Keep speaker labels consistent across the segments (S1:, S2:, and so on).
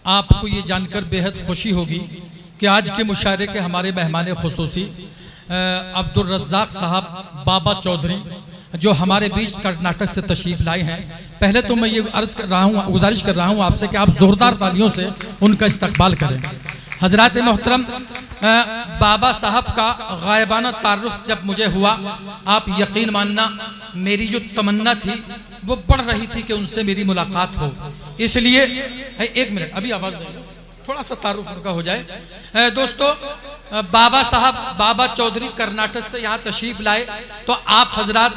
S1: आपको ये जानकर बेहद खुशी होगी कि आज के मुशायरे के हमारे मेहमान खुसूसी अब्दुल रज़्ज़ाक़ साहब बाबा चौधरी जो हमारे बीच कर्नाटक से तशरीफ लाए हैं। पहले तो मैं ये अर्ज कर रहा हूँ, गुजारिश कर रहा हूँ आपसे कि आप जोरदार तालियों से उनका इस्तकबाल करें। हजरात मोहतरम, बाबा साहब का गायबाना तारुफ जब मुझे हुआ, आप यकीन मानना मेरी जो तमन्ना थी वो बढ़ रही थी कि उनसे मेरी मुलाकात हो। इसलिए एक मिनट, अभी आवाज़ नहीं, थोड़ा सा तारुफ उनका हो जाए। दोस्तों, बाबा साहब बाबा चौधरी कर्नाटक से यहाँ तशरीफ लाए तो आप हजरात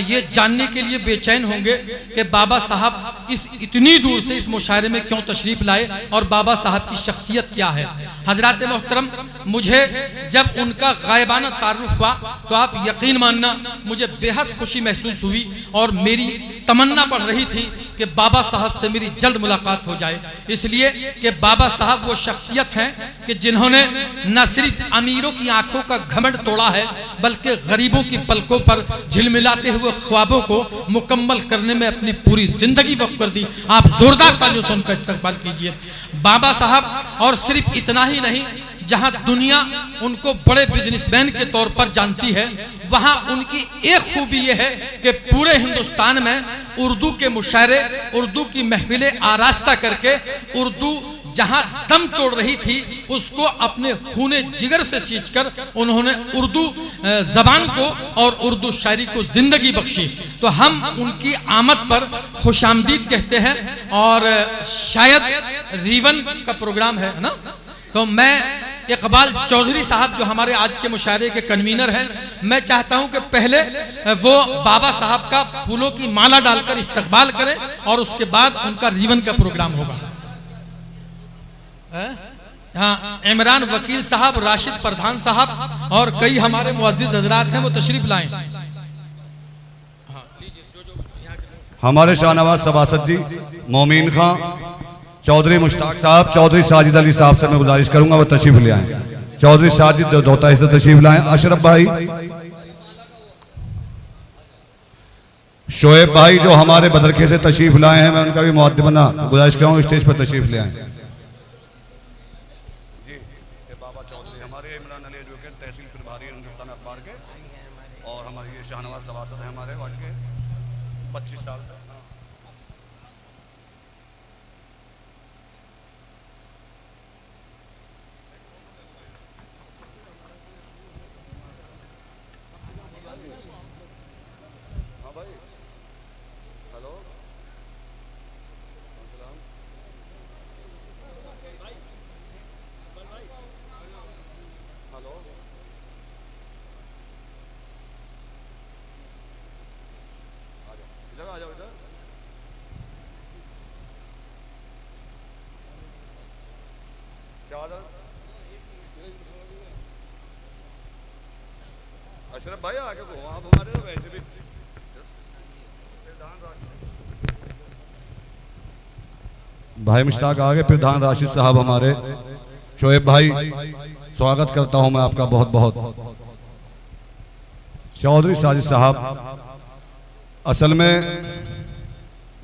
S1: ये जानने के लिए बेचैन होंगे कि बाबा साहब इतनी दूर से इस मुशायरे में क्यों तशरीफ लाए और बाबा साहब की शख्सियत क्या है। हजरात मोहतरम, मुझे जब उनका गायबाना तारुफ हुआ तो आप यकीन मानना मुझे बेहद खुशी महसूस हुई और मेरी तमन्ना बढ़ रही थी कि बाबा साहब से मेरी जल्द मुलाकात हो जाए। इसलिए कि बाबा साहब वो शख्सियत हैं कि जिन्होंने न सिर्फ अमीरों की आंखों का घमंड तोड़ा है बल्कि गरीबों की पलकों पर झिलमिलाते हुए ख्वाबों को मुकम्मल करने में अपनी पूरी जिंदगी वक्फ कर दी। आप जोरदार तालियों से उनका इस्तकबाल कीजिए। बाबा साहब और सिर्फ इतना ही नहीं, जहां दुनिया उनको बड़े बिजनेसमैन के तौर पर जानती है, वहां उनकी एक खूबी यह है कि पूरे हिंदुस्तान में उर्दू के मुशायरे, उर्दू की महफिलें आरास्ता करके उर्दू जहां दम तोड़ रही थी उसको अपने खूने जिगर से सींचकर उन्होंने उर्दू जबान को और उर्दू शायरी को जिंदगी बख्शी। तो हम उनकी आमद पर खुशामदीद कहते हैं और शायद रीवन का प्रोग्राम है ना, तो मैं इकबाल चौधरी साहब जो हमारे आज के मुशायरे के कन्वीनर हैं, मैं चाहता हूं कि पहले वो बाबा साहब का फूलों की माला डालकर इस्तकबाल करें और उसके बाद उनका रीवन का प्रोग्राम होगा। हाँ, इमरान वकील साहब, राशिद प्रधान साहब और कई हमारे मुअज्जिज हजरात हैं, वो तशरीफ लाएं।
S2: हमारे शाहनवाज सभासद जी मोमीन खां, चौधरी मुश्ताक साहब, चौधरी साजिद अली साहब से मैं गुजारिश करूंगा वो तशरीफ ले आए। चौधरी साजिद दोता से तशरीफ लाएं। अशरफ भाई, शोएब भाई जो हमारे बदरखे से तशरीफ लाए हैं, मैं उनका भी मुअद्दिबना गुजारिश करूंगा स्टेज पर तशरीफ ले आए। बाबा चौधरी हमारे इमरान अली एडवोकेट, तहसील प्रभारी हिंदुस्तान अखबार के, और हमारे ये शाहनवाज सभासद हैं हमारे वार्ड के 25 साल से। हाँ भाई, हेलो, हेलो, इधर आ जाओ, इधर। क्या अशरफ भाई आगे को, आप हमारे तो वैसे भी भाई मुश्ताक आगे, प्रधान राशिद साहब हमारे, शोएब भाई स्वागत करता हूं मैं आपका बहुत बहुत। चौधरी साजिद साहब, असल में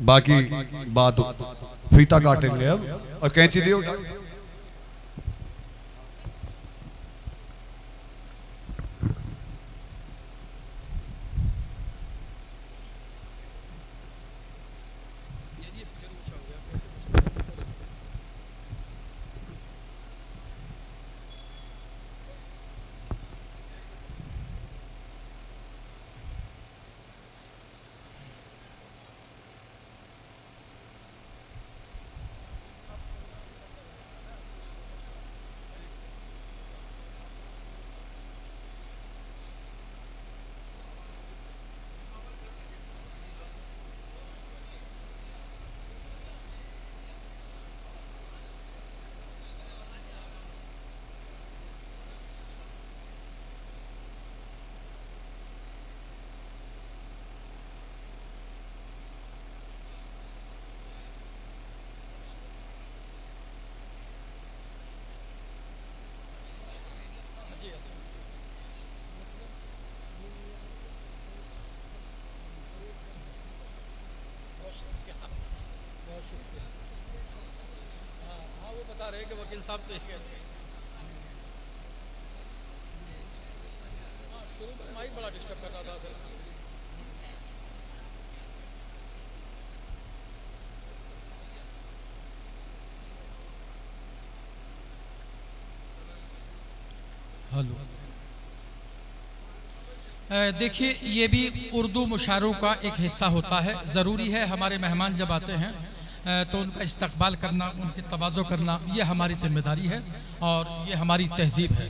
S2: बाकी बात फीता काटेंगे अब, और कैंची लियो।
S1: बता रहे कि वकील साहब तो ये शुरू में माइक बड़ा डिस्टर्ब कर रहा था असल में। हेलो, देखिए ये भी उर्दू मुशायरों का एक हिस्सा होता है। ज़रूरी है हमारे मेहमान जब आते हैं तो उनका इस्तकबाल करना, उनकी तवाज़ो करना, ये हमारी जिम्मेदारी है और ये हमारी तहजीब है।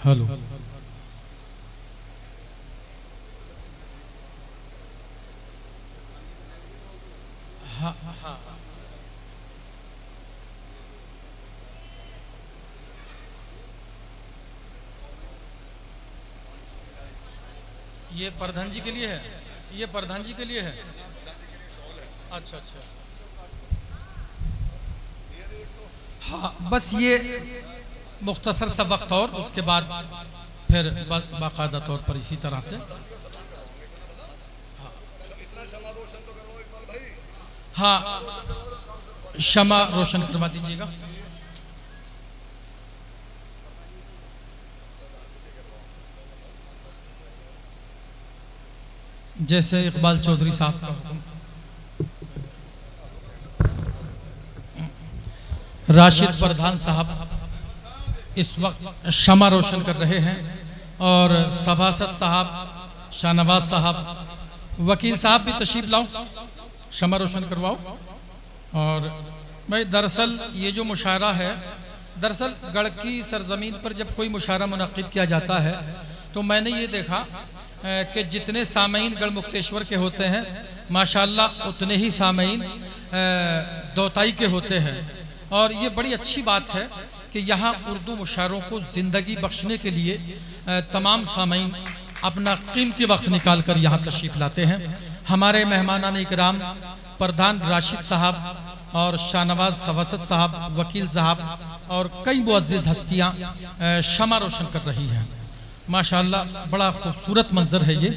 S1: हेलो, हाँ हाँ, ये प्रधान जी के लिए है, ये प्रधान जी के लिए है। अच्छा अच्छा, हाँ बस ये मुख्तसर सा वक्त और उसके बाद फिर बाकायदा तौर पर इसी तरह से हाँ शमा रोशन करवा दीजिएगा। जैसे इकबाल चौधरी साहब का हुक्म। राशिद प्रधान साहब इस वक्त शमा रोशन कर रहे हैं और सभासद साहब, शाहनवाज साहब, वकील साहब भी तशरीफ लाओ, शमा रोशन करवाओ। और भाई दरअसल ये जो मुशायरा है, दरअसल गढ़ की सरजमीन पर जब कोई मुशायरा मुनक्किद किया जाता है तो मैंने ये देखा कि जितने सामईन गढ़ मुक्तेश्वर के होते हैं माशाल्लाह उतने ही सामईन दोताई के होते हैं। और ये बड़ी अच्छी बात है कि यहाँ उर्दू मुशायरों को ज़िंदगी बख्शने के लिए तमाम सामईन अपना कीमती वक्त निकाल कर यहाँ तशरीफ़ लाते हैं। हमारे मेहमानान इकराम प्रधान राशिद साहब और शाहनवाज सभासद साहब, वकील साहब और कई मुअज़्ज़िज़ हस्तियाँ शमा रोशन कर रही हैं। माशाल्लाह बड़ा खूबसूरत मंजर है ये।